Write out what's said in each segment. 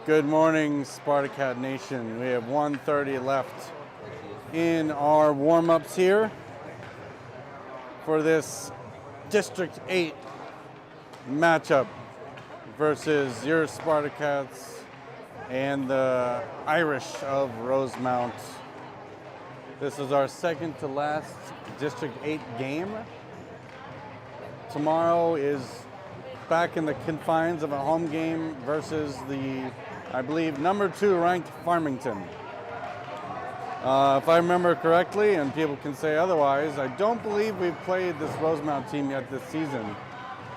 Good morning, Spartacat Nation. We have 1:30 left in our warm-ups here for this District 8 matchup versus your Spartacats and the Irish of Rosemount. This is our second to last District 8 game. Tomorrow is back in the confines of a home game versus the, I believe, number 2 ranked Farmington. If I remember correctly, and people can say otherwise, I don't believe we've played this Rosemount team yet this season.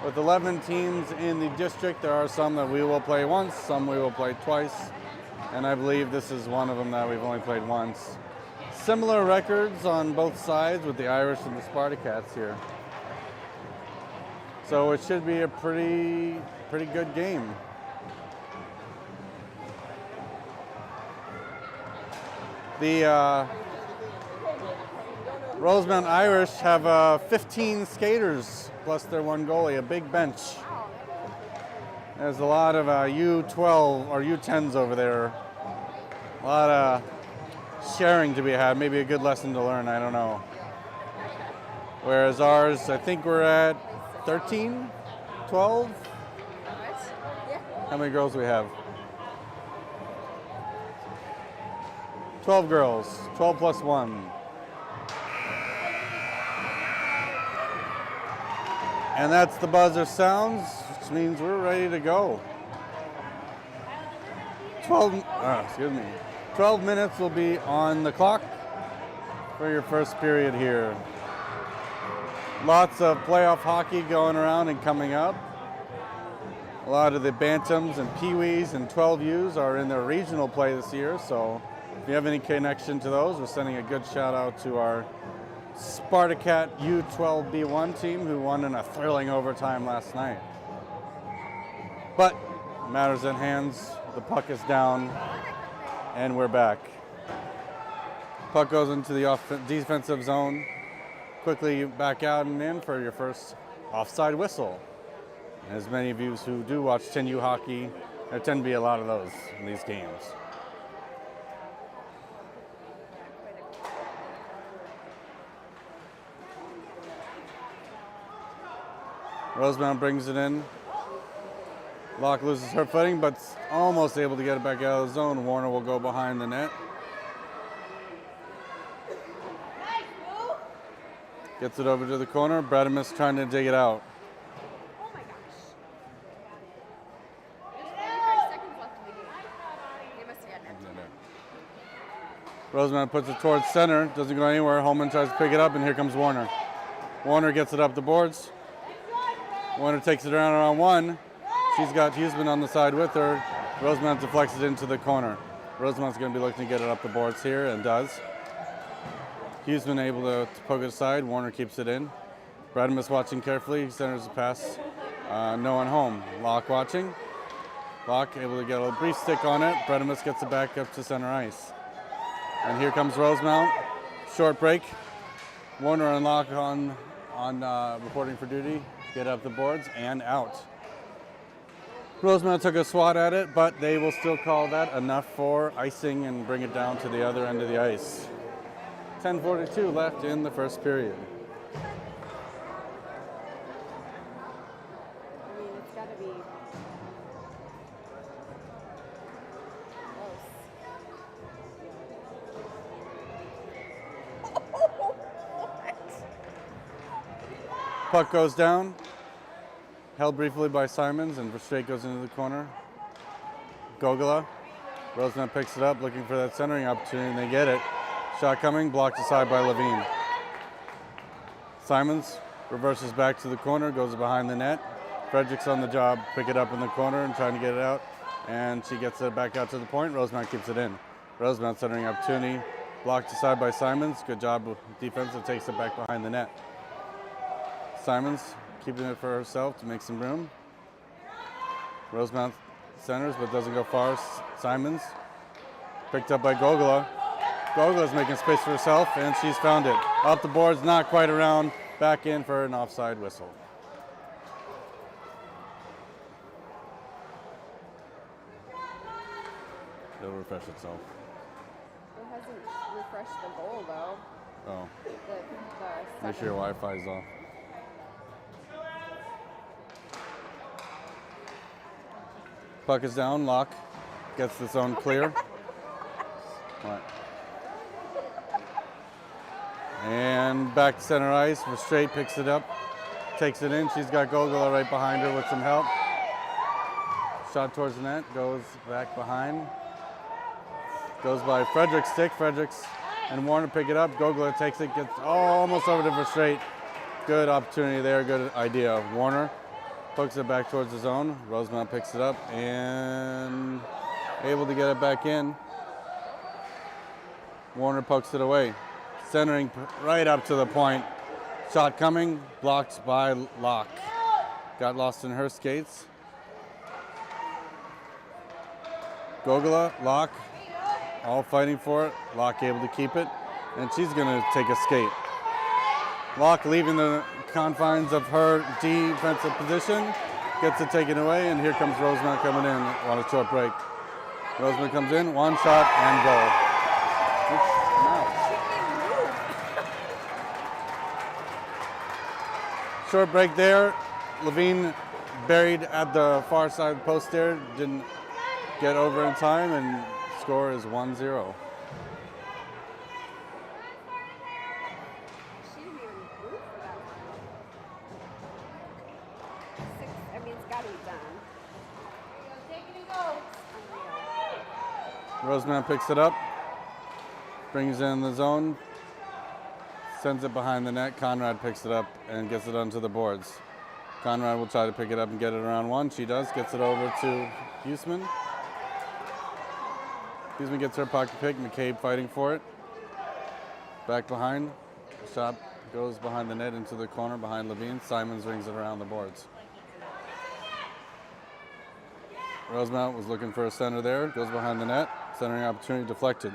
With 11 teams in the district, there are some that we will play once, some we will play twice, and I believe this is one of them that we've only played once. Similar records on both sides with the Irish and the Spartacats here. So it should be a pretty good game. The Rosemount Irish have 15 skaters plus their one goalie, a big bench. There's a lot of U12 or U10s over there. A lot of sharing to be had, maybe a good lesson to learn, I don't know. Whereas ours, I think we're at 13, 12? How many girls do we have? 12 girls, 12 plus 1. And that's the buzzer sounds, which means we're ready to go. 12 minutes will be on the clock for your first period here. Lots of playoff hockey going around and coming up. A lot of the Bantams and Pee-wees and 12Us are in their regional play this year, so if you have any connection to those, we're sending a good shout out to our Spartacat U12B1 team who won in a thrilling overtime last night. But matters at hands, the puck is down, and we're back. Puck goes into the defensive zone. Quickly back out and in for your first offside whistle. As many of you who do watch 10U hockey, there tend to be a lot of those in these games. Rosemount brings it in. Locke loses her footing, but almost able to get it back out of the zone. Warner will go behind the net. Gets it over to the corner. Bradimus trying to dig it out. Oh my gosh. There's 45 seconds left in the game. They must have gotten empty. Rosemount puts it towards center. Doesn't go anywhere. Holman tries to pick it up, and here comes Warner. Warner gets it up the boards. Warner takes it around one. She's got Huseman on the side with her. Rosemount deflects it into the corner. Rosemount's going to be looking to get it up the boards here, and does. Huseman able to poke it aside. Warner keeps it in. Bradimus watching carefully. He centers the pass. No one home. Locke watching. Locke able to get a brief stick on it. Bradimus gets it back up to center ice. And here comes Rosemount. Short break. Warner and Locke on reporting for duty. Get up the boards and out. Rosemount took a swat at it, but they will still call that enough for icing and bring it down to the other end of the ice. 10:42 left in the first period. I mean, it's got to be close. Puck goes down. Held briefly by Simons, and straight goes into the corner. Gogola. Rosemount picks it up, looking for that centering opportunity, and they get it. Shot coming, blocked aside by Levine. Simons reverses back to the corner, goes behind the net. Frederick's on the job, pick it up in the corner and trying to get it out. And she gets it back out to the point. Rosemount keeps it in. Rosemount centering opportunity, blocked aside by Simons. Good job with defense that takes it back behind the net. Simons keeping it for herself to make some room. Rosemount centers but doesn't go far. Simons picked up by Gogola. Gogola's making space for herself, and she's found it. Up the boards, not quite around. Back in for an offside whistle. It'll refresh itself. It hasn't refreshed the goal though. Oh, The make sure your Wi-Fi is off. Puck is down, lock. Gets the zone clear. What? And back to center ice. Verstrate picks it up, takes it in. She's got Gogola right behind her with some help. Shot towards the net, goes back behind. Goes by Frederick's stick. Fredericks and Warner pick it up. Gogola takes it, gets almost over to Verstrate. Good opportunity there, good idea. Warner hooks it back towards the zone. Rosemount picks it up and able to get it back in. Warner pokes it away. Centering right up to the point. Shot coming, blocked by Locke. Got lost in her skates. Gogola, Locke, all fighting for it. Locke able to keep it, and she's gonna take a skate. Locke leaving the confines of her defensive position, gets it taken away, and here comes Rosemount coming in on a short break. Rosemount comes in, one shot and goal. Short break there. Levine buried at the far side of the post there, didn't get over in time, and score is 1-0. She didn't even move for that one. I mean, it's got to be done. Take it and go. Unreal. Rosemount picks it up, brings it in the zone, sends it behind the net. Conrad picks it up and gets it onto the boards. Conrad will try to pick it up and get it around one. She does, gets it over to Huseman. Huseman gets her pocket pick. McCabe fighting for it. Back behind. Shot goes behind the net into the corner behind Levine. Simons rings it around the boards. Rosemount was looking for a center there. Goes behind the net. Centering opportunity deflected.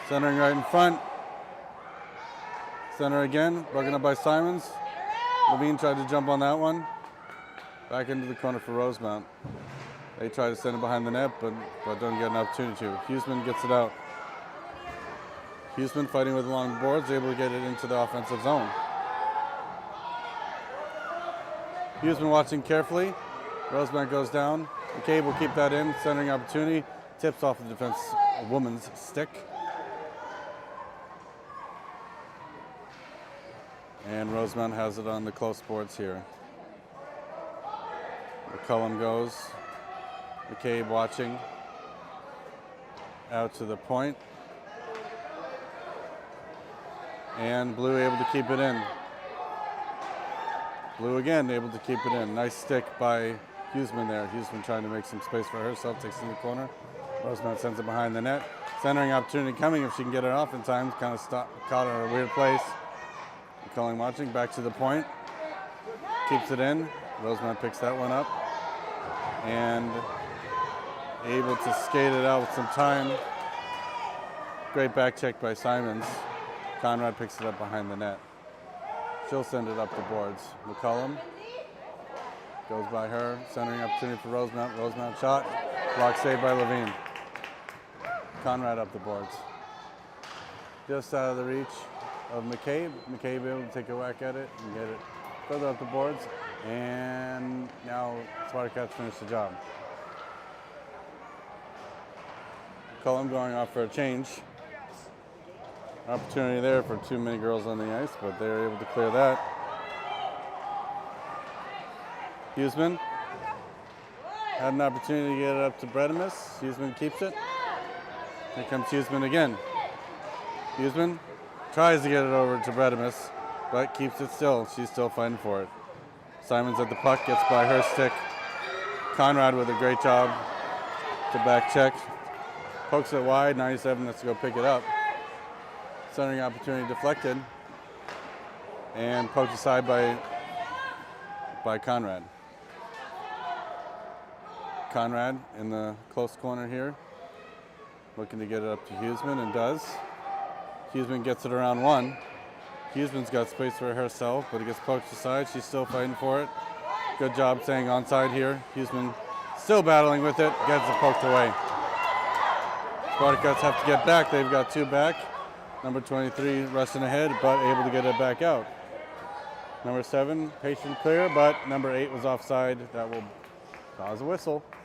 Centering right in front. Center again. Broken up by Simons. Levine tried to jump on that one. Back into the corner for Rosemount. They try to send it behind the net, but don't get an opportunity to. Huseman gets it out. Huseman fighting with along the boards, able to get it into the offensive zone. Huseman watching carefully. Rosemount goes down. McCabe will keep that in. Centering opportunity. Tips off the defense woman's stick. And Rosemount has it on the close boards here. McCullum goes. McCabe watching. Out to the point. And Blue able to keep it in. Blue again able to keep it in. Nice stick by Huseman there. Huseman trying to make some space for herself. Takes it in the corner. Rosemount sends it behind the net. Centering opportunity coming if she can get it off in time. Kind of caught her in a weird place. McCullum watching. Back to the point. Keeps it in. Rosemount picks that one up. And able to skate it out with some time. Great back check by Simons. Conrad picks it up behind the net. She'll send it up the boards. McCullum goes by her. Centering opportunity for Rosemount. Rosemount shot. Block saved by Levine. Conrad up the boards. Just out of the reach of McCabe. McCabe able to take a whack at it and get it further up the boards. And now Spartacats finish the job. McCullum going off for a change. Opportunity there for too many girls on the ice, but they were able to clear that. Huseman had an opportunity to get it up to Bredimus. Huseman keeps it. Here comes Huseman again. Huseman tries to get it over to Bredimus, but keeps it still. She's still fighting for it. Simons at the puck, gets by her stick. Conrad with a great job to back check. Pokes it wide, 97 has to go pick it up. Centering opportunity deflected. And poked aside by Conrad. Conrad in the close corner here. Looking to get it up to Huseman and does. Huseman gets it around one. Huseman's got space for herself, but it gets poked aside. She's still fighting for it. Good job staying onside here. Huseman still battling with it, gets it poked away. Spartacats have to get back. They've got 2 back. Number 23 rushing ahead, but able to get it back out. Number 7, patient clear, but number 8 was offside. That will cause a whistle. I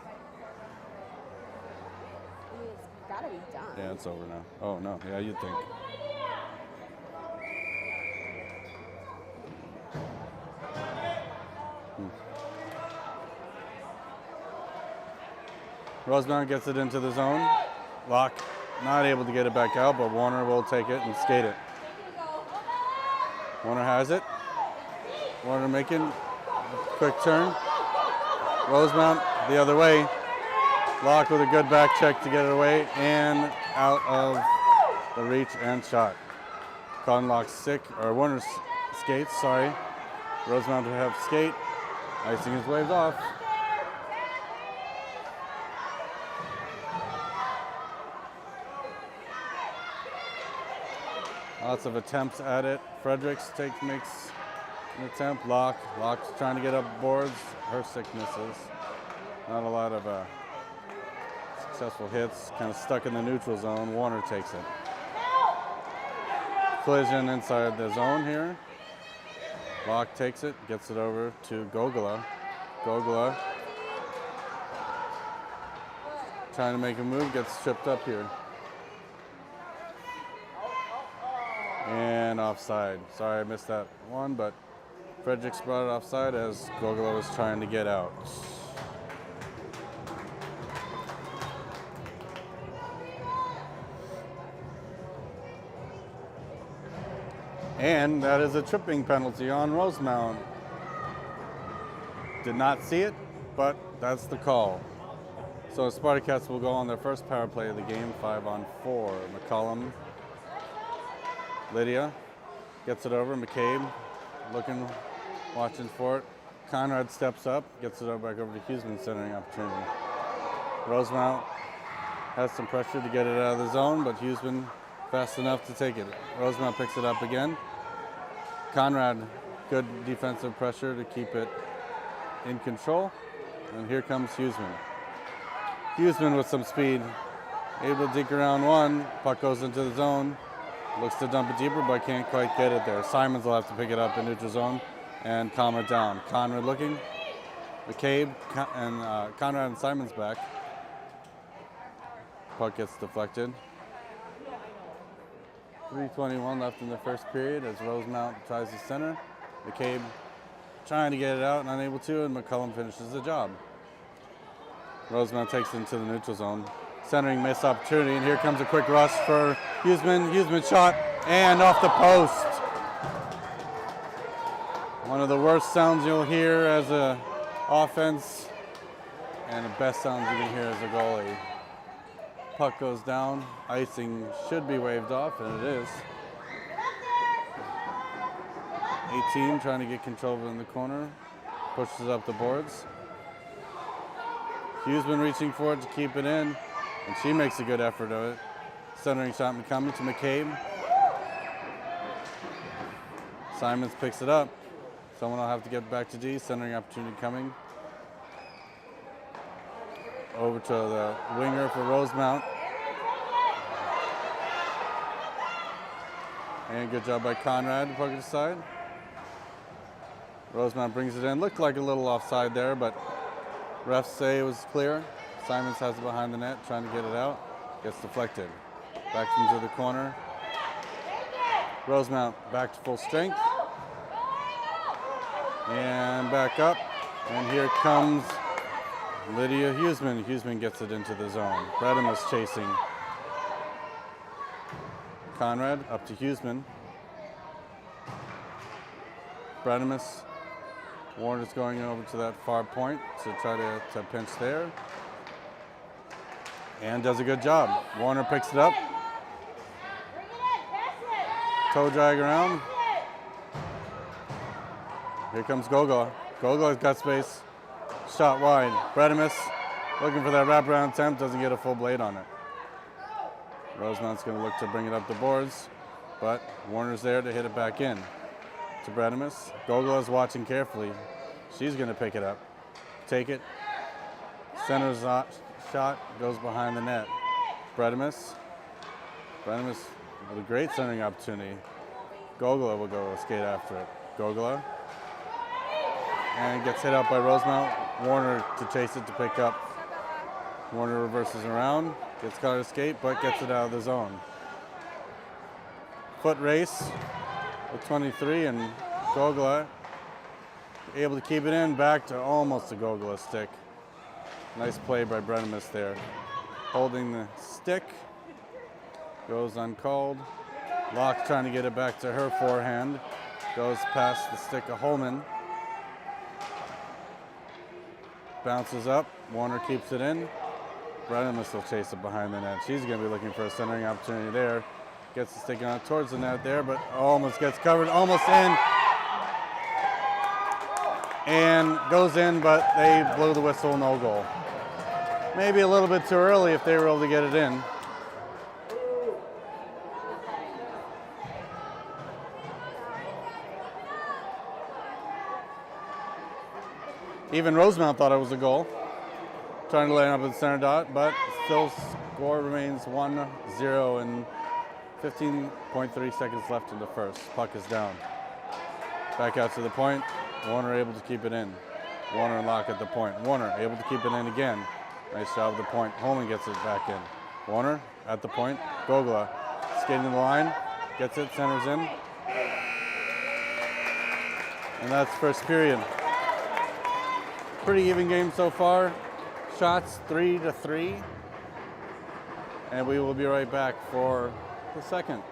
mean, it's gotta be done. Yeah, it's over now. Oh, no. Yeah, you'd think. Rosemount gets it into the zone. Locke not able to get it back out, but Warner will take it and skate it. Warner has it. Warner making a quick turn. Rosemount the other way. Locke with a good back check to get it away and out of the reach and shot. Locke's Warner's skates, sorry. Rosemount will have skate. Icing his waves off. Lots of attempts at it. Fredericks makes an attempt. Locke's trying to get up boards. Her sicknesses. Not a lot of successful hits. Kind of stuck in the neutral zone. Warner takes it. Collision inside the zone here. Locke takes it, gets it over to Gogola. Gogola trying to make a move, gets tripped up here. And offside. Sorry I missed that one, but Fredericks brought it offside as Gogola was trying to get out. And that is a tripping penalty on Rosemount. Did not see it, but that's the call. So Spartacats will go on their first power play of the game, 5-on-4. McCollum, Lydia gets it over. McCabe looking, watching for it. Conrad steps up, gets it back over to Huseman, centering opportunity. Rosemount has some pressure to get it out of the zone, but Huseman fast enough to take it. Rosemount picks it up again. Conrad, good defensive pressure to keep it in control. And here comes Huseman. Huseman with some speed, able to deke around one. Puck goes into the zone. Looks to dump it deeper, but can't quite get it there. Simons will have to pick it up in neutral zone and calm it down. Conrad looking. McCabe and Conrad and Simons back. Puck gets deflected. 3:21 left in the first period as Rosemount tries to center. McCabe trying to get it out and unable to, and McCullum finishes the job. Rosemount takes it into the neutral zone. Centering missed opportunity, and here comes a quick rush for Huseman. Huseman shot and off the post. One of the worst sounds you'll hear as a offense, and the best sounds you can hear as a goalie. Puck goes down. Icing should be waved off, and it is. 18 trying to get control of it in the corner. Pushes up the boards. Huseman reaching for it to keep it in, and she makes a good effort of it. Centering shot coming to McCabe. Simons picks it up. Someone will have to get back to D. Centering opportunity coming. Over to the winger for Rosemount. And good job by Conrad to poke it aside. Rosemount brings it in. Looked like a little offside there, but refs say it was clear. Simons has it behind the net, trying to get it out. Gets deflected. Back into the corner. Rosemount back to full strength. And back up. And here comes Lydia Huseman. Huseman gets it into the zone. Bredimus chasing. Conrad up to Huseman. Bredimus. Warner's going over to that far point to try to pinch there. And does a good job. Warner picks it up. Toe drag around. Here comes Gogo. Gogo's got space. Shot wide. Bredimus looking for that wraparound attempt. Doesn't get a full blade on it. Rosemount's going to look to bring it up the boards, but Warner's there to hit it back in. To Bredimus. Gogo is watching carefully. She's going to pick it up. Take it. Center shot goes behind the net. Bredemus with a great centering opportunity. Gogula will go skate after it. Gogula. And gets hit out by Rosemount. Warner to chase it to pick up. Warner reverses around. Gets caught to skate, but gets it out of the zone. Foot race with 23, and Gogula able to keep it in, back to almost a Gogula stick. Nice play by Bredemus there. Holding the stick. Goes uncalled. Locke trying to get it back to her forehand. Goes past the stick of Holman. Bounces up. Warner keeps it in. Bredemus will chase it behind the net. She's going to be looking for a centering opportunity there. Gets the stick on towards the net there, but almost gets covered. Almost in. And goes in, but they blew the whistle, no goal. Maybe a little bit too early if they were able to get it in. Even Rosemount thought it was a goal. Trying to lay it up at the center dot, but still score remains 1-0 and 15.3 seconds left in the first. Puck is down. Back out to the point. Warner able to keep it in. Warner and Locke at the point. Warner able to keep it in again. Nice job at the point. Holman gets it back in. Warner at the point. Gogula skating the line. Gets it, centers in. And that's first period. Pretty even game so far. Shots 3-3. And we will be right back for the second.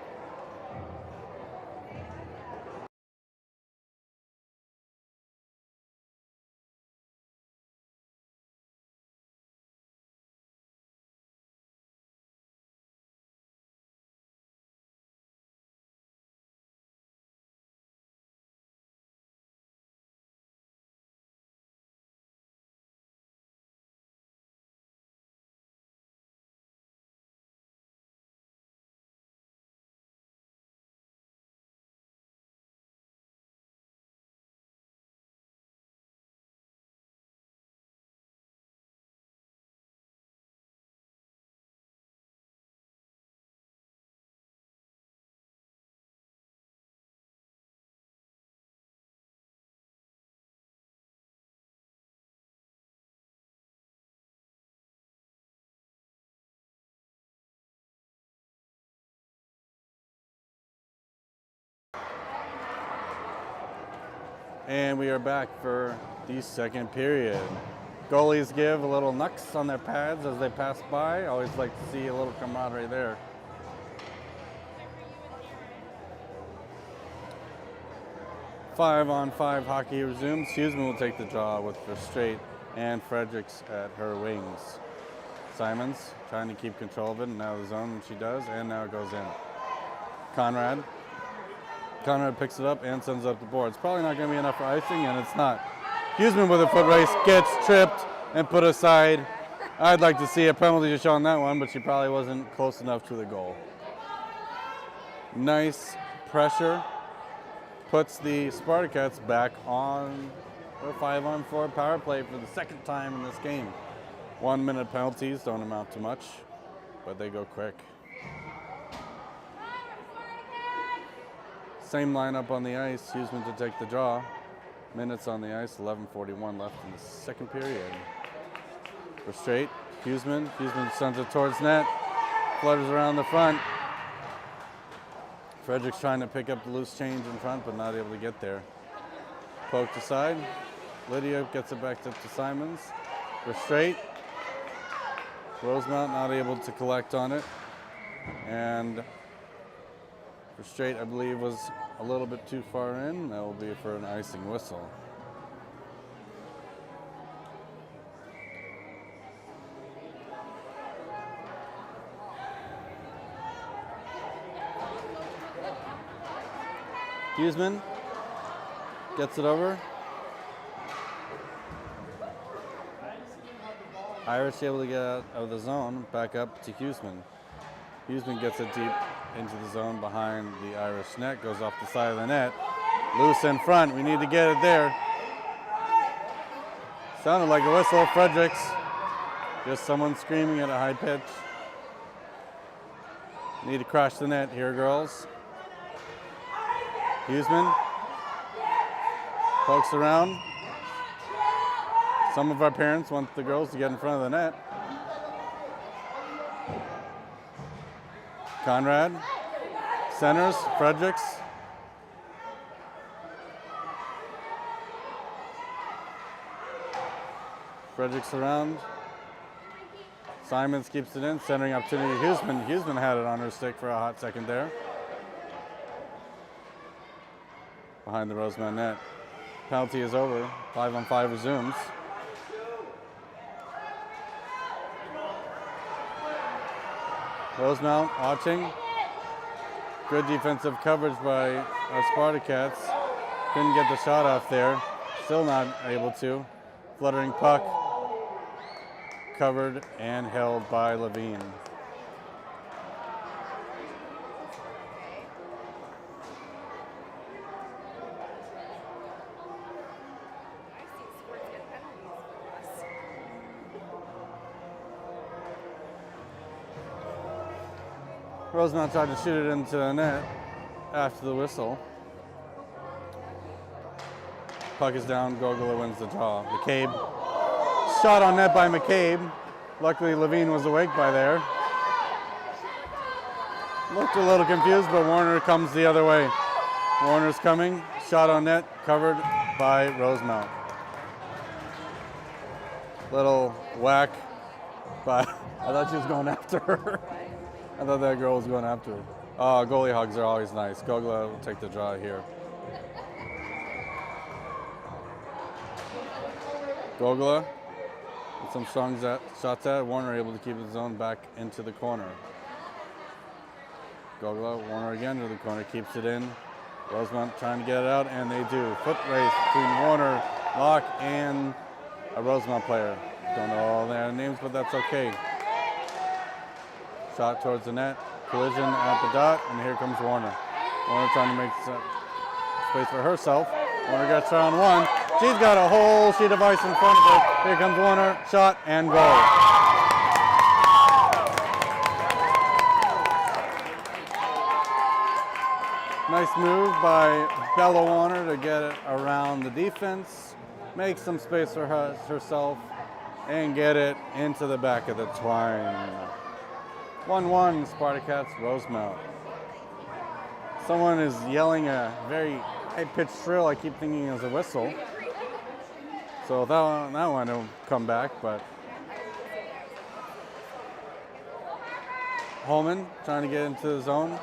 And we are back for the second period. Goalies give a little knucks on their pads as they pass by. Always like to see a little camaraderie there. Five-on-five hockey resumes. Huseman will take the draw with Verstraete and Fredericks at her wings. Simons trying to keep control of it, and now the zone, and she does, and now it goes in. Conrad picks it up and sends it up the board. It's probably not going to be enough for icing, and it's not. Huseman with a foot race gets tripped and put aside. I'd like to see a penalty to show on that one, but she probably wasn't close enough to the goal. Nice pressure. Puts the Spartacats back on a 5-on-4 power play for the second time in this game. 1 minute penalties don't amount to much, but they go quick. Same lineup on the ice. Huseman to take the draw. Minutes on the ice, 11:41 left in the second period. Verstraete, Huseman sends it towards net. Flutters around the front. Fredericks trying to pick up the loose change in front, but not able to get there. Poked aside. Lydia gets it back up to Simons. Verstraete. Rosemount not able to collect on it. And Verstraete, I believe, was a little bit too far in. That will be for an icing whistle. Huseman gets it over. Irish able to get out of the zone, back up to Huseman. Huseman gets it deep into the zone behind the Irish net, goes off the side of the net. Loose in front, we need to get it there. Sounded like a whistle. Fredericks. Just someone screaming at a high pitch. Need to crash the net here, girls. Huseman pokes around. Some of our parents want the girls to get in front of the net. Conrad centers. Fredericks. Fredericks around. Simons keeps it in, centering opportunity. Huseman had it on her stick for a hot second there. Behind the Rosemount net. Penalty is over. 5-on-5 resumes. Rosemount watching. Good defensive coverage by our Spartacats. Couldn't get the shot off there. Still not able to. Fluttering puck. Covered and held by Levine. Rosemount tried to shoot it into the net after the whistle. Puck is down, Gogola wins the draw. McCabe, shot on net by McCabe. Luckily Levine was awake by there. Looked a little confused, but Warner comes the other way. Warner's coming, shot on net, covered by Rosemount. Little whack, but I thought she was going after her. I thought that girl was going after her. Oh, goalie hugs are always nice. Gogola will take the draw here. Gogola with some strong shots at it. Warner able to keep his zone back into the corner. Gogola, Warner again to the corner, keeps it in. Rosemount trying to get it out, and they do. Foot race between Warner, Locke, and a Rosemount player. Don't know all their names, but that's okay. Shot towards the net, collision at the dot, and here comes Warner. Warner trying to make space for herself. Warner gets her on one. She's got a whole sheet of ice in front of her. Here comes Warner, shot and goal. Nice move by Bella Warner to get it around the defense, make some space for herself, and get it into the back of the twine. 1-1 Spartacats Rosemount. Someone is yelling a very high-pitched shrill. I keep thinking it's a whistle. So that one will come back, but Holman trying to get into the zone.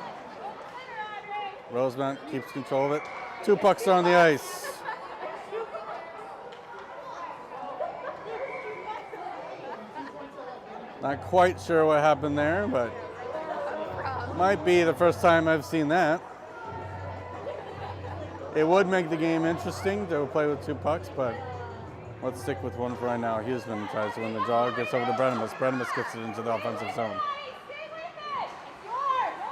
Rosemount keeps control of it. 2 pucks are on the ice. Not quite sure what happened there, but might be the first time I've seen that. It would make the game interesting to play with 2 pucks, but let's stick with one for right now. Huseman tries to win the draw, gets over to Bredimus. Bredimus gets it into the offensive zone.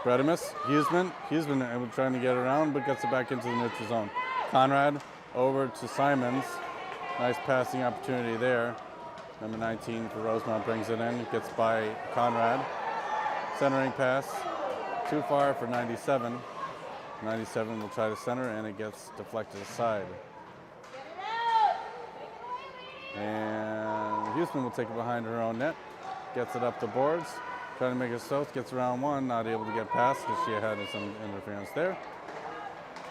Bredimus, Huseman trying to get around, but gets it back into the neutral zone. Conrad over to Simons. Nice passing opportunity there. Number 19 for Rosemount brings it in, gets by Conrad. Centering pass, too far for 97. 97 will try to center, and it gets deflected aside. And Huseman will take it behind her own net, gets it up the boards, trying to make it south, gets around one, not able to get past because she had some interference there.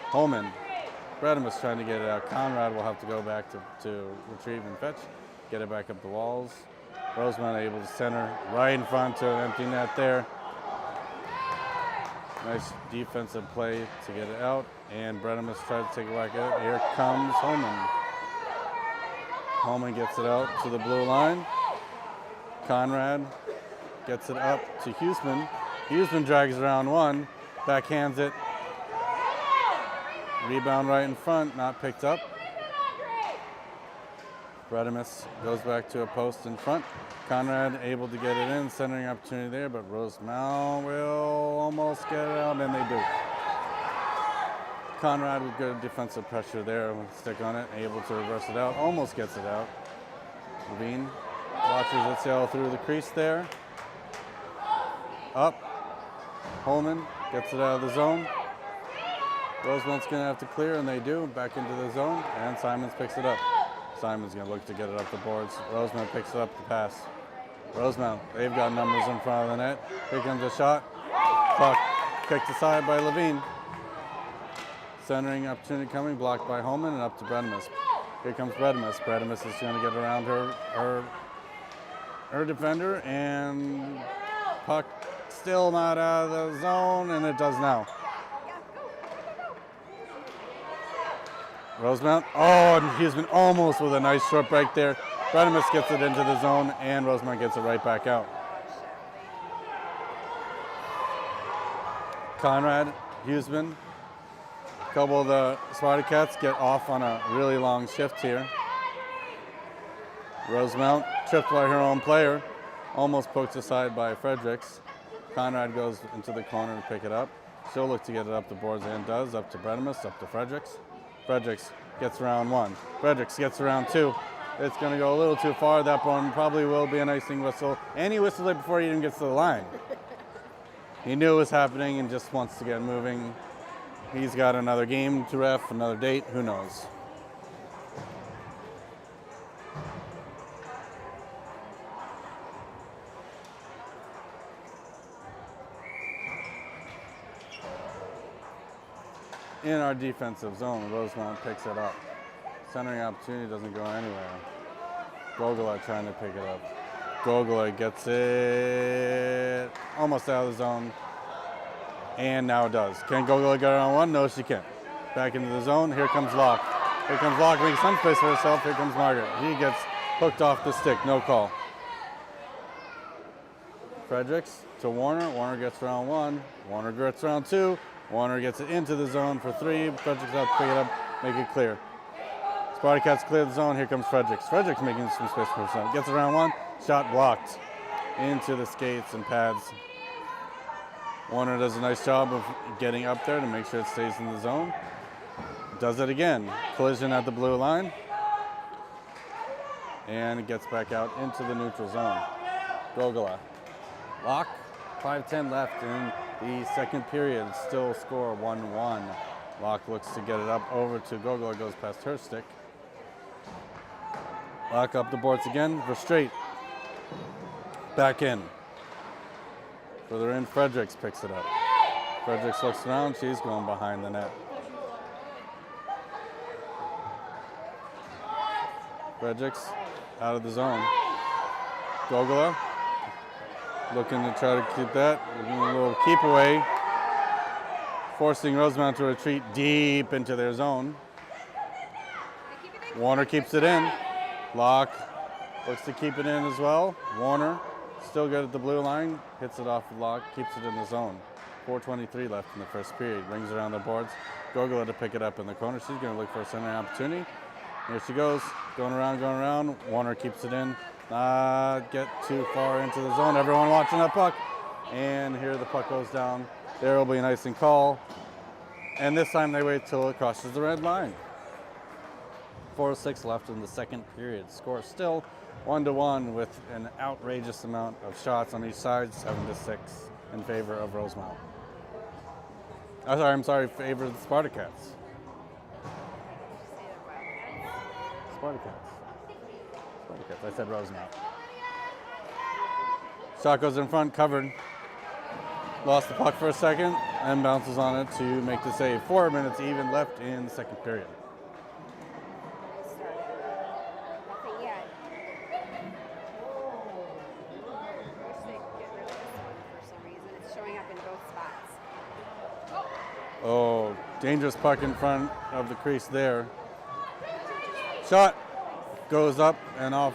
Holman, Bredimus trying to get it out. Conrad will have to go back to retrieve and fetch. Get it back up the walls. Rosemount able to center right in front to an empty net there. Nice defensive play to get it out, and Bredimus tried to take it back out. Here comes Holman. Holman gets it out to the blue line. Conrad gets it up to Huseman. Huseman drags around one, backhands it. Rebound right in front, not picked up. Bredimus goes back to a post in front. Conrad able to get it in, centering opportunity there, but Rosemount will almost get it out, and they do. Conrad with good defensive pressure there, with stick on it, able to reverse it out, almost gets it out. Levine watches it sail through the crease there. Up. Holman gets it out of the zone. Rosemount's going to have to clear, and they do. Back into the zone, and Simons picks it up. Simons going to look to get it up the boards. Rosemount picks it up to pass. Rosemount, they've got numbers in front of the net. Here comes a shot. Puck kicked aside by Levine. Centering opportunity coming, blocked by Holman, and up to Bredemus. Here comes Bredemus. Bredemus is going to get around her defender, and puck still not out of the zone, and it does now. Rosemount, and Huseman almost with a nice short break there. Bredemus gets it into the zone, and Rosemount gets it right back out. Conrad, Huseman, a couple of the Spartacats get off on a really long shift here. Rosemount, tripped by her own player, almost poked aside by Fredericks. Conrad goes into the corner to pick it up. She'll look to get it up the boards, and does, up to Bredemus, up to Fredericks. Fredericks gets around one. Fredericks gets around two. It's going to go a little too far. That one probably will be an icing whistle. And he whistled it before he even gets to the line. He knew it was happening and just wants to get moving. He's got another game to ref, another date, who knows. In our defensive zone, Rosemount picks it up. Centering opportunity doesn't go anywhere. Gogula trying to pick it up. Gogula gets it almost out of the zone. And now it does. Can Gogula get it on one? No, she can't. Back into the zone. Here comes Locke. Here comes Locke, making some space for herself. Here comes Margaret. He gets hooked off the stick. No call. Fredericks to Warner. Warner gets around one. Warner gets around two. Warner gets it into the zone for three. Fredericks out to pick it up, make it clear. Spartacats clear the zone. Here comes Fredericks. Fredericks making some space for himself. Gets around one. Shot blocked into the skates and pads. Warner does a nice job of getting up there to make sure it stays in the zone. Does it again. Collision at the blue line. And it gets back out into the neutral zone. Gogula. Lock. 5:10 left in the second period. Still score 1-1. Locke looks to get it up over to Gogula. Goes past her stick. Locke up the boards again for straight. Back in. Further in, Fredericks picks it up. Fredericks looks around. She's going behind the net. Fredericks out of the zone. Gogula looking to try to keep that. Looking a little keep away. Forcing Rosemount to retreat deep into their zone. Warner keeps it in. Locke looks to keep it in as well. Warner still good at the blue line. Hits it off the Locke. Keeps it in the zone. 4:23 left in the first period. Rings around the boards. Gogula to pick it up in the corner. She's going to look for a center opportunity. Here she goes. Going around. Warner keeps it in. Not get too far into the zone. Everyone watching that puck. And here the puck goes down. There will be an icing call. And this time they wait till it crosses the red line. 4:06 left in the second period. Score still 1-1 with an outrageous amount of shots on each side, 7-6 in favor of Rosemount. I'm sorry, favor of the Spartacats. Spartacats. I said Rosemount. Shot goes in front, covered. Lost the puck for a second and bounces on it to make the save. 4 minutes even left in the second period. Nothing yet. Wish they could get rid of this one for some reason. It's showing up in both spots. Oh, dangerous puck in front of the crease there. Shot goes up and off.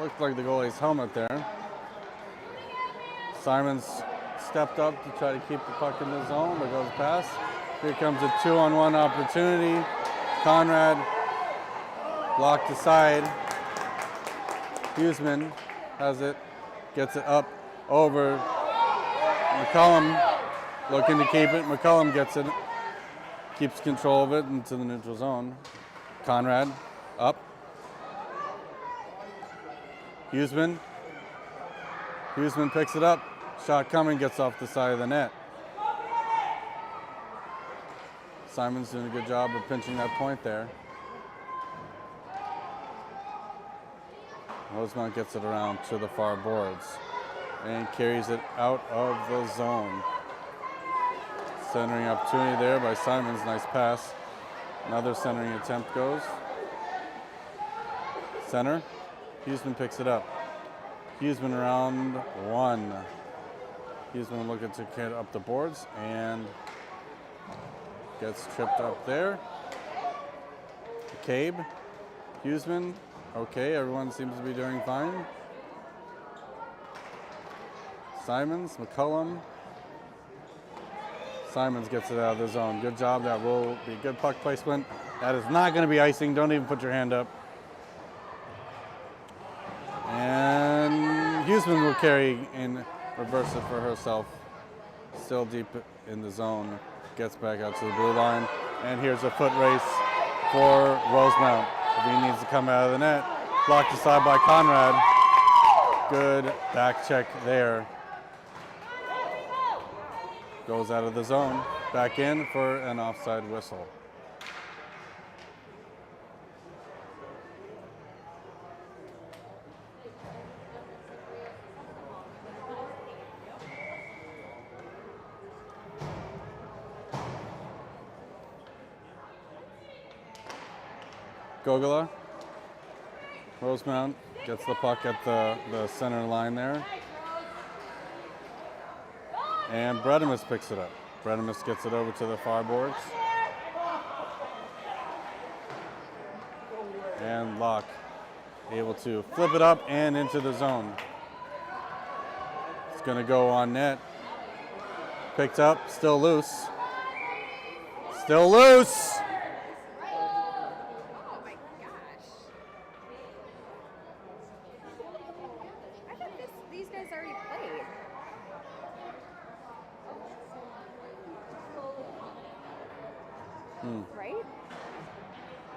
Looked like the goalie's helmet there. Simons stepped up to try to keep the puck in the zone, but goes past. Here comes a 2-on-1 opportunity. Conrad blocked aside. Huseman has it, gets it up over McCullum, looking to keep it. McCullum gets it, keeps control of it into the neutral zone. Conrad up. Huseman picks it up. Shot coming, gets off the side of the net. Simon's doing a good job of pinching that point there. Rosemount gets it around to the far boards and carries it out of the zone. Centering opportunity there by Simons. Nice pass. Another centering attempt goes. Center. Huseman picks it up. Huseman around one. Huseman looking to get up the boards and gets tripped up there. McCabe. Huseman. Okay, everyone seems to be doing fine. Simons, McCullum. Simons gets it out of the zone. Good job. That will be good puck placement. That is not going to be icing. Don't even put your hand up. And Huseman will carry and reverse it for herself. Still deep in the zone. Gets back out to the blue line. And here's a foot race for Rosemount. He needs to come out of the net. Blocked aside by Conrad. Good back check there. Goes out of the zone. Back in for an offside whistle. Gogola. Rosemount gets the puck at the center line there. And Bredimus picks it up. Bredimus gets it over to the far boards. And Locke able to flip it up and into the zone. It's going to go on net. Picked up, still loose. Still loose! Oh my gosh. I thought these guys already played. Right? So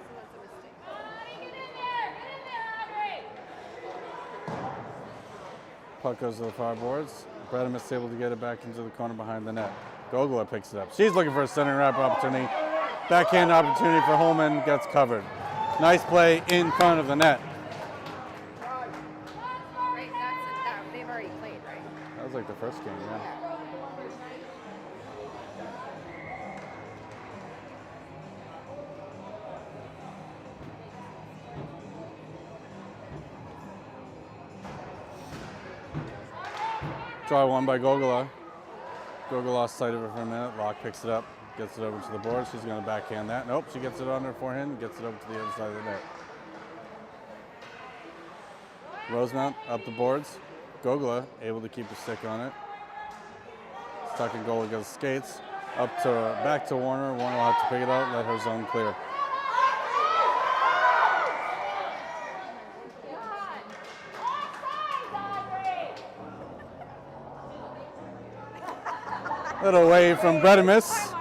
that's a mistake. Puck goes to the far boards. Bredimus able to get it back into the corner behind the net. Gogola picks it up. She's looking for a center wrap opportunity. Backhand opportunity for Holman. Gets covered. Nice play in front of the net. Right? They've already played, right? That was like the first game, yeah. Try one by Gogola. Gogola lost sight of it for a minute. Locke picks it up, gets it over to the board. She's going to backhand that. Nope, she gets it on her forehand, gets it over to the other side of the net. Rosemount up the boards. Gogola able to keep a stick on it. Stuck in goal against skates. Back to Warner. Warner will have to pick it up, let her zone clear. Little wave from Bredimus,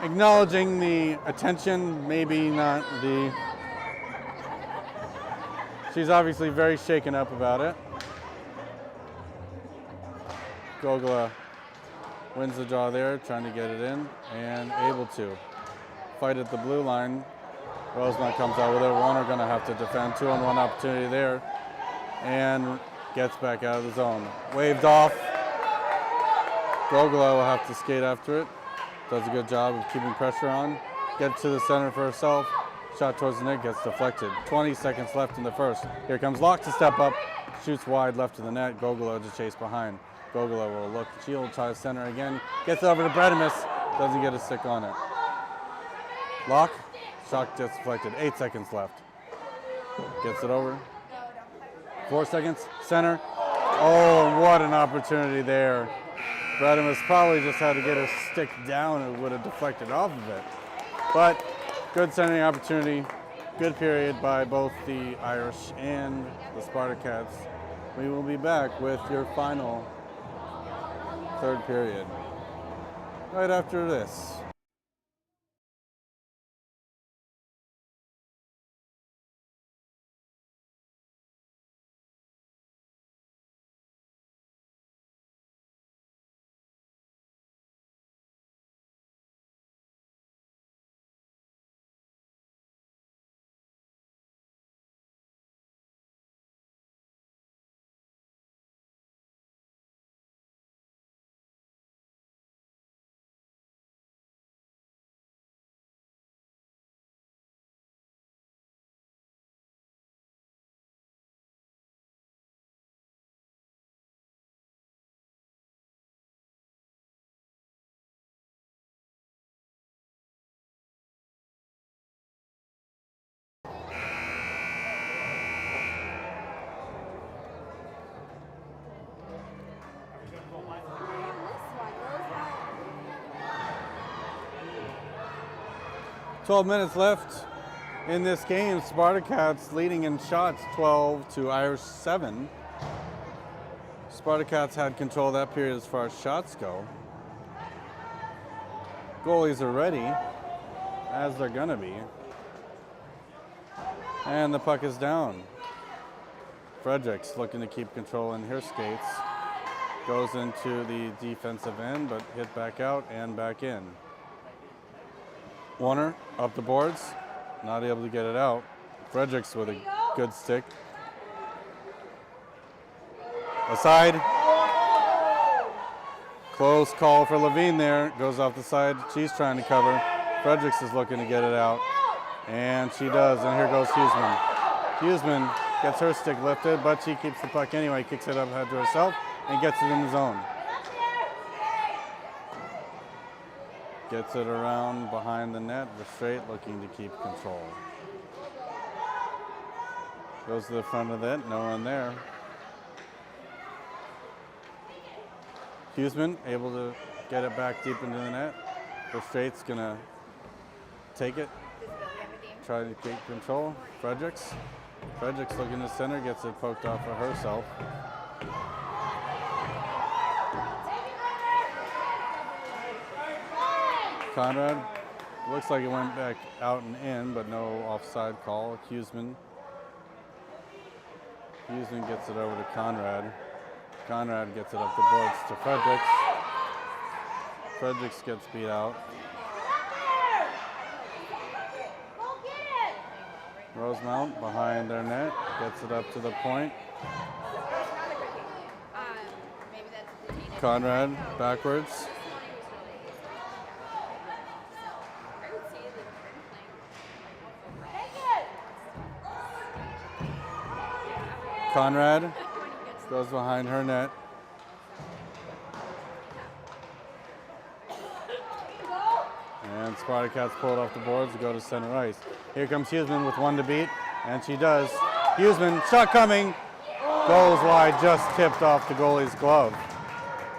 acknowledging the attention, maybe not the... She's obviously very shaken up about it. Gogola wins the draw there, trying to get it in, and able to. Fight at the blue line. Rosemount comes out with it. Warner going to have to defend. 2-on-1 opportunity there, and gets back out of the zone. Waved off. Gogola will have to skate after it. Does a good job of keeping pressure on. Gets to the center for herself. Shot towards the net, gets deflected. 20 seconds left in the first. Here comes Locke to step up. Shoots wide left of the net. Gogola to chase behind. Gogola will look. She'll try center again. Gets over to Bredimus. Doesn't get a stick on it. Locke. Shot gets deflected. 8 seconds left. Gets it over. 4 seconds. Center. Oh, what an opportunity there. Bredimus probably just had to get her stick down and would have deflected off of it. But good centering opportunity. Good period by both the Irish and the Spartacats. We will be back with your final third period right after this. 12 minutes left in this game. Spartacats leading in shots 12 to Irish 7. Spartacats had control of that period as far as shots go. Goalies are ready, as they're gonna be. And the puck is down. Fredericks looking to keep control in her skates. Goes into the defensive end, but hit back out and back in. Warner up the boards, not able to get it out. Fredericks with a good stick. Aside. Close call for Levine there. Goes off the side. She's trying to cover. Fredericks is looking to get it out. And she does. And here goes Huseman. Huseman gets her stick lifted, but she keeps the puck anyway. Kicks it up head to herself and gets it in the zone. Gets it around behind the net. Straight looking to keep control. Goes to the front of it. No one there. Huseman able to get it back deep into the net. Straight's gonna take it. Try to keep control. Fredericks looking to center, gets it poked off of herself. Conrad, looks like it went back out and in, but no offside call. Huseman gets it over to Conrad. Conrad gets it up the boards to Fredericks. Fredericks gets beat out. Rosemount behind their net, gets it up to the point. Conrad backwards. Conrad goes behind her net. And Spartacats pulled off the boards to go to center ice. Here comes Huseman with one to beat, and she does. Huseman, shot coming. Goes wide, just tipped off the goalie's glove.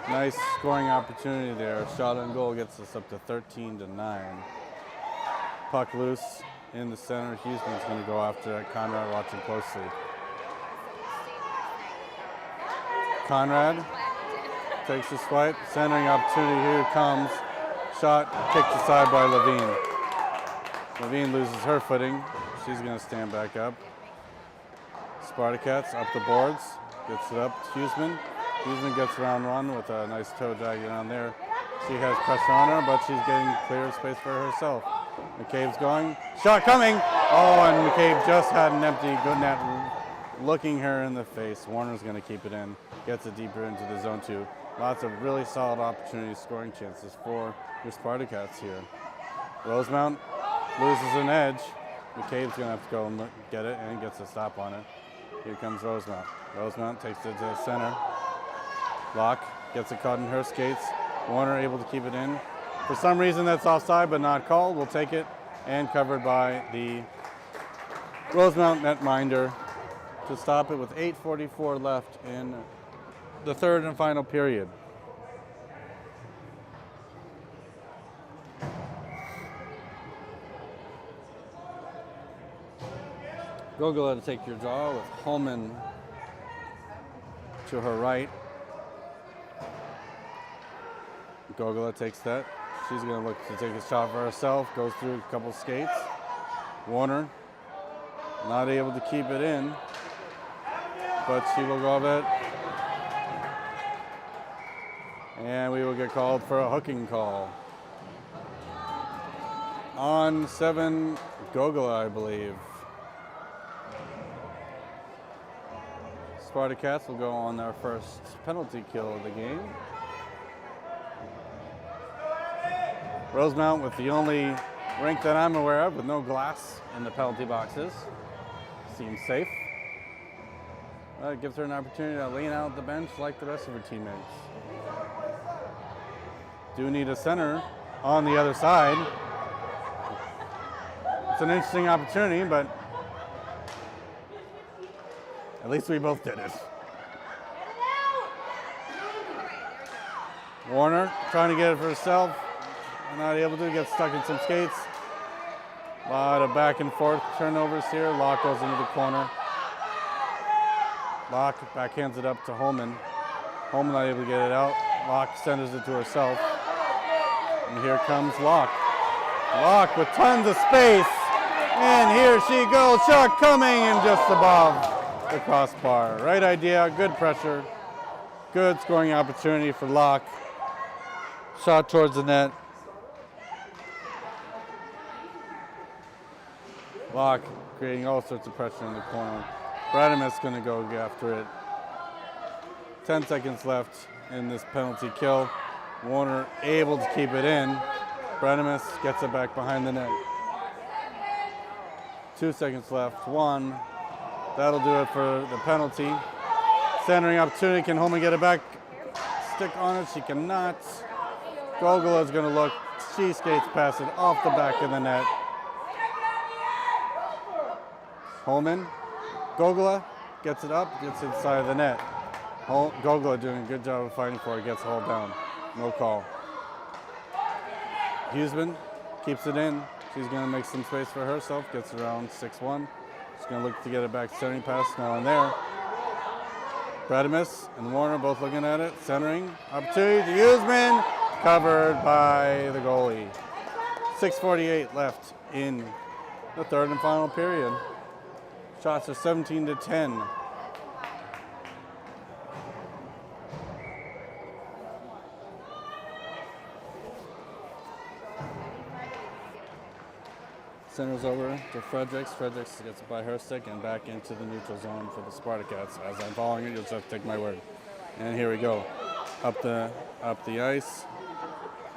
Nice scoring opportunity there. Shot on goal gets us up to 13-9. Puck loose in the center. Huseman's going to go after it. Conrad watching closely. Conrad takes a swipe. Centering opportunity. Here comes. Shot kicked aside by Levine. Levine loses her footing. She's going to stand back up. Spartacats up the boards. Gets it up to Huseman. Huseman gets around one with a nice toe drag down there. She has pressure on her, but she's getting clear space for herself. McCabe's going. Shot coming! Oh, and McCabe just had an empty good net looking her in the face. Warner's going to keep it in. Gets it deeper into the zone 2. Lots of really solid opportunities, scoring chances for your Spartacats here. Rosemount loses an edge. McCabe's going to have to go and get it and gets a stop on it. Here comes Rosemount. Rosemount takes it to the center. Locke gets it caught in her skates. Warner able to keep it in. For some reason that's offside but not called. We'll take it and covered by the Rosemount netminder to stop it with 8:44 left in the third and final period. Gogola to take your draw with Holman to her right. Gogola takes that. She's going to look to take a shot for herself. Goes through a couple skates. Warner not able to keep it in, but she will go of it. And we will get called for a hooking call. On 7, Gogola, I believe. Spartacats will go on their first penalty kill of the game. Rosemount with the only rink that I'm aware of with no glass in the penalty boxes. Seems safe. It gives her an opportunity to lean out the bench like the rest of her teammates. Do need a center on the other side. It's an interesting opportunity, but at least we both did it. Warner trying to get it for herself. Not able to, get stuck in some skates. A lot of back and forth turnovers here. Locke goes into the corner. Locke backhands it up to Holman. Holman not able to get it out. Locke centers it to herself. And here comes Locke. Locke with tons of space. And here she goes. Shot coming and just above the crossbar. Right idea, good pressure. Good scoring opportunity for Locke. Shot towards the net. Locke creating all sorts of pressure in the corner. Bradimus going to go after it. 10 seconds left in this penalty kill. Warner able to keep it in. Bradimus gets it back behind the net. 2 seconds left. 1. That'll do it for the penalty. Centering opportunity. Can Holman get it back? Stick on it. She cannot. Gogola is going to look. She skates past it off the back of the net. Holman. Gogola gets it up, gets inside of the net. Gogola doing a good job of fighting for it, gets hauled down. No call. Huseman keeps it in. She's going to make some space for herself, gets around 6-1. She's going to look to get it back, centering pass, no one there. Bradimus and Warner both looking at it, centering. Opportunity to Huseman, covered by the goalie. 6:48 left in the third and final period. Shots are 17-10. Centers over to Fredericks. Fredericks gets it by her stick and back into the neutral zone for the Spartacats. As I'm following it, you'll just have to take my word. And here we go. Up the ice.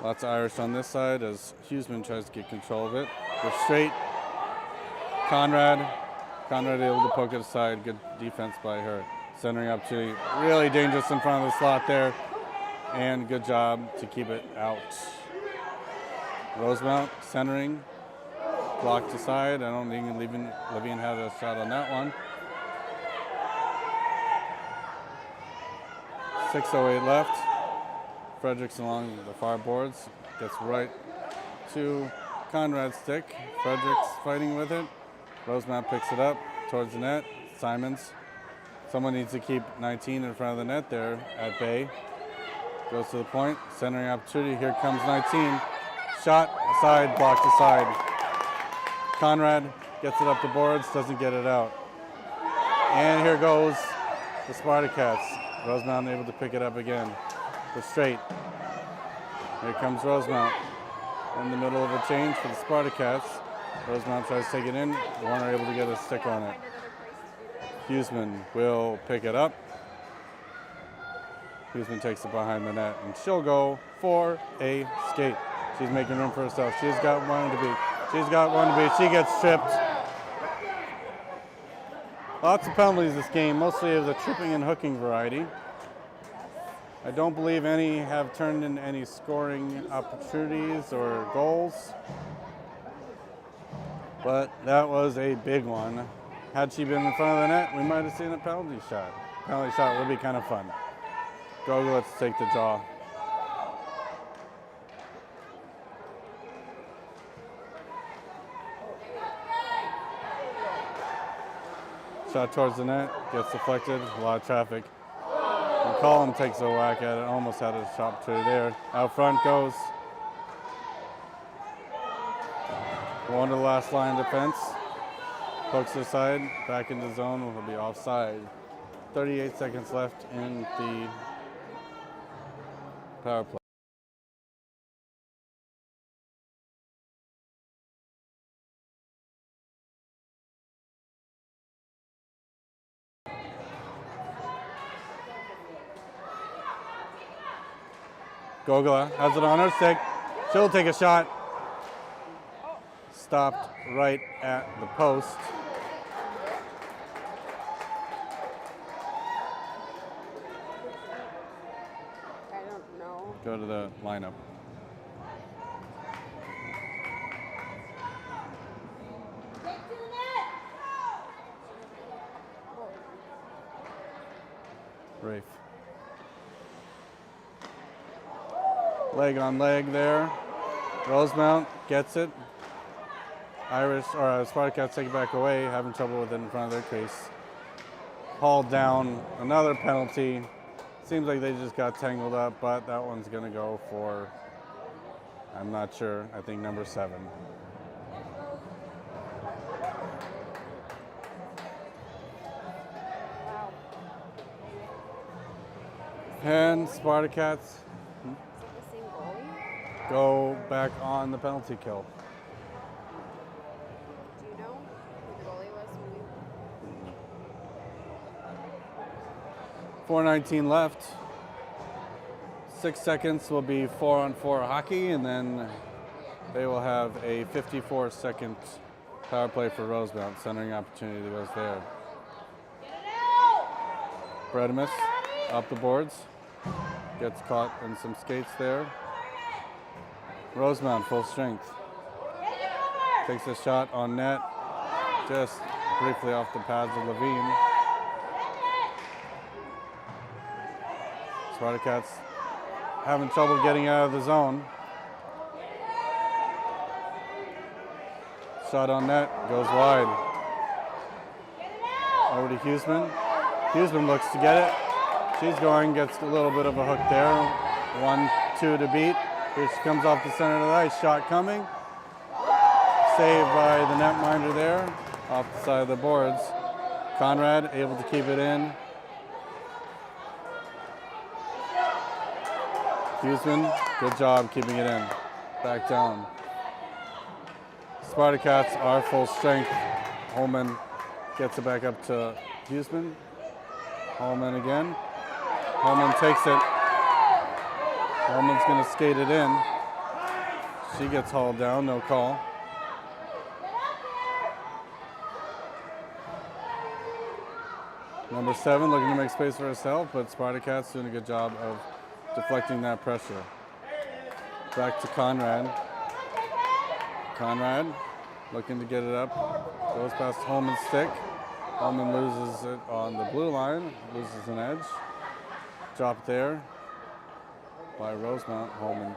Lots of Irish on this side as Huseman tries to get control of it. Go straight. Conrad able to poke it aside. Good defense by her. Centering opportunity. Really dangerous in front of the slot there. And good job to keep it out. Rosemount centering. Blocked aside. I don't think Levine had a shot on that one. 6:08 left. Fredericks along the far boards. Gets right to Conrad's stick. Fredericks fighting with it. Rosemount picks it up towards the net. Simons. Someone needs to keep 19 in front of the net there at bay. Goes to the point. Centering opportunity. Here comes 19. Shot aside, blocked aside. Conrad gets it up the boards, doesn't get it out. And here goes the Spartacats. Rosemount able to pick it up again. Go straight. Here comes Rosemount. In the middle of a change for the Spartacats. Rosemount tries to take it in. Warner able to get a stick on it. Huseman will pick it up. Huseman takes it behind the net, and she'll go for a skate. She's making room for herself. She's got one to beat. She's got one to beat. She gets tripped. Lots of penalties this game, mostly of the tripping and hooking variety. I don't believe any have turned in any scoring opportunities or goals. But that was a big one. Had she been in front of the net, we might have seen a penalty shot. Penalty shot would be kind of fun. Gogo, let's take the draw. Shot towards the net, gets deflected, a lot of traffic. McCollum takes a whack at it, almost had a shot through there. Out front goes. Going to the last line of defense. Pokes aside, back into zone, will be offside. 38 seconds left in the power play. Gogola has it on her stick. She'll take a shot. Stopped right at the post. I don't know. Go to the lineup. Rafe. Leg on leg there. Rosemount gets it. Spartacats take it back away, having trouble with it in front of their crease. Hauled down, another penalty. Seems like they just got tangled up, but that one's gonna go for, I'm not sure, I think number 7. Wow. And Spartacats Is it the same goalie? go back on the penalty kill. Do you know who the goalie was? 4:19 left. 6 seconds will be 4-on-4 hockey, and then they will have a 54-second power play for Rosemount. Centering opportunity goes there. Bredimus up the boards. Gets caught in some skates there. Rosemount full strength. Takes a shot on net. Just briefly off the pads of Levine. Spartacats having trouble getting out of the zone. Shot on net, goes wide. Over to Huseman. Huseman looks to get it. She's going, gets a little bit of a hook there. 1-2 to beat. Here she comes off the center of the ice, shot coming. Saved by the netminder there, off the side of the boards. Conrad able to keep it in. Huseman, good job keeping it in. Back down. Spartacats are full strength. Holman gets it back up to Huseman. Holman again. Holman takes it. Holman's gonna skate it in. She gets hauled down, no call. Number 7 looking to make space for herself, but Spartacats doing a good job of deflecting that pressure. Back to Conrad. Conrad looking to get it up. Goes past Holman's stick. Holman loses it on the blue line, loses an edge. Drop there by Rosemount. Holman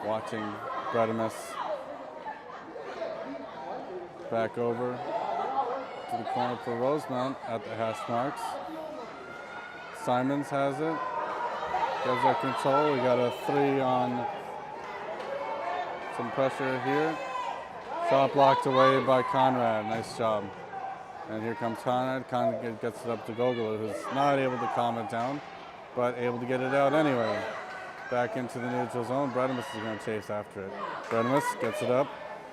watching Bredimus. Back over to the corner for Rosemount at the hash marks. Simons has it. Gives that control. We got a 3 on some pressure here. Shot blocked away by Conrad. Nice job. And here comes Conrad. Conrad gets it up to Gogol, who's not able to calm it down, but able to get it out anyway. Back into the neutral zone. Bredimus is going to chase after it. Bredimus gets it up.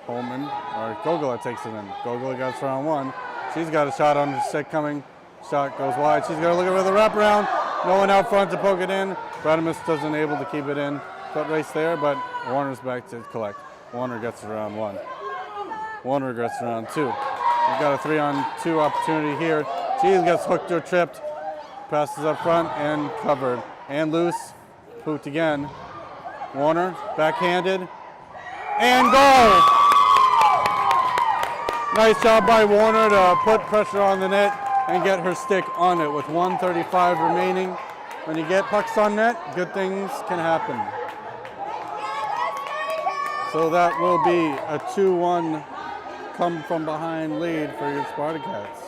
Holman, or Gogol takes it in. Gogol got round 1. She's got a shot on her stick coming. Shot goes wide. She's going to look for the wraparound. No one out front to poke it in. Bredimus doesn't able to keep it in. Foot race there, but Warner's back to collect. Warner gets it around 1. Warner gets it around 2. We've got a 3-on-2 opportunity here. She gets hooked or tripped. Passes up front and covered. And loose. Pooped again. Warner, backhanded. And goal! Nice job by Warner to put pressure on the net and get her stick on it with 1:35 remaining. When you get pucks on net, good things can happen. So that will be a 2-1 come from behind lead for your Spartacats.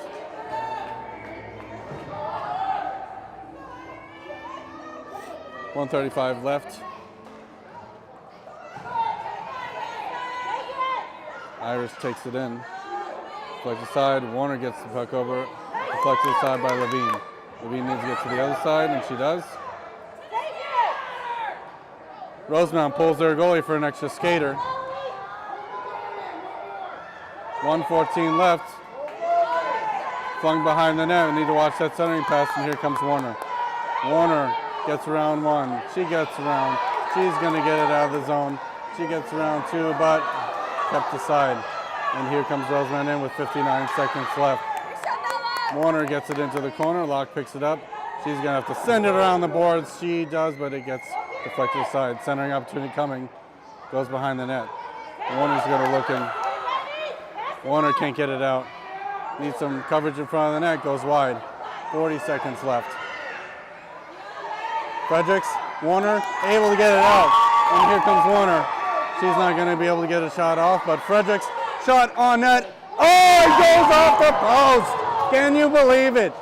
.135 left. Irish takes it in. Deflected side, Warner gets the puck over. Deflected side by Levine. Levine needs to get to the other side, and she does. Rosemount pulls their goalie for an extra skater. 1:14 left. Flung behind the net. We need to watch that centering pass, and here comes Warner. Warner gets around 1. She gets around. She's going to get it out of the zone. She gets around 2, but kept aside. And here comes Rosemount in with 59 seconds left. Warner gets it into the corner. Locke picks it up. She's going to have to send it around the boards. She does, but it gets deflected aside. Centering opportunity coming. Goes behind the net. Warner's going to look in. Warner can't get it out. Needs some coverage in front of the net. Goes wide. 40 seconds left. Fredericks, Warner, able to get it out. And here comes Warner. She's not going to be able to get a shot off, but Fredericks Shot on net. Oh, it goes off the post. Can you believe it?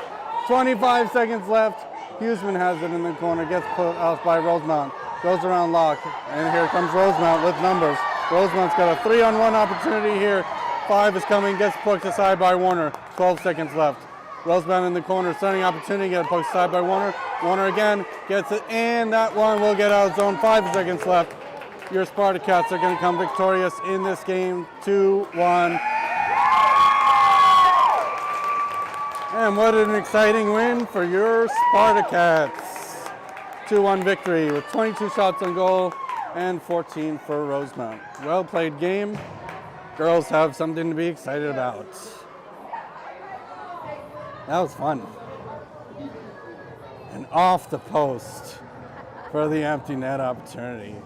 25 seconds left. Huseman has it in the corner. Gets put out by Rosemount. Goes around Locke. And here comes Rosemount with numbers. Rosemount's got a 3-on-1 opportunity here. 5 is coming. Gets poked aside by Warner. 12 seconds left. Rosemount in the corner. Stunning opportunity. Gets poked aside by Warner. Warner again. Gets it. And that one will get out of zone. 5 seconds left. Your Spartacats are going to come victorious in this game, 2-1. And what an exciting win for your Spartacats. 2-1 victory with 22 shots on goal and 14 for Rosemount. Well played game. Girls have something to be excited about. That was fun. And off the post for the empty net opportunity.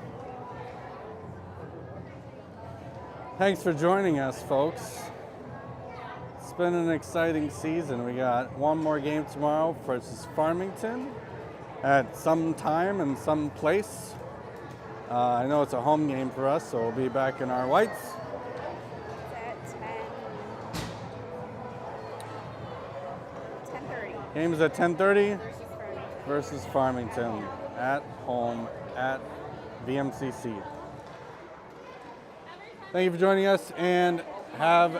Thanks for joining us, folks. It's been an exciting season. We got one more game tomorrow versus Farmington at some time and some place. I know it's a home game for us, so we'll be back in our whites. It's at 10:30. Game is at 10:30 Versus Farmington. versus Farmington at home at VMCC. Thank you for joining us and have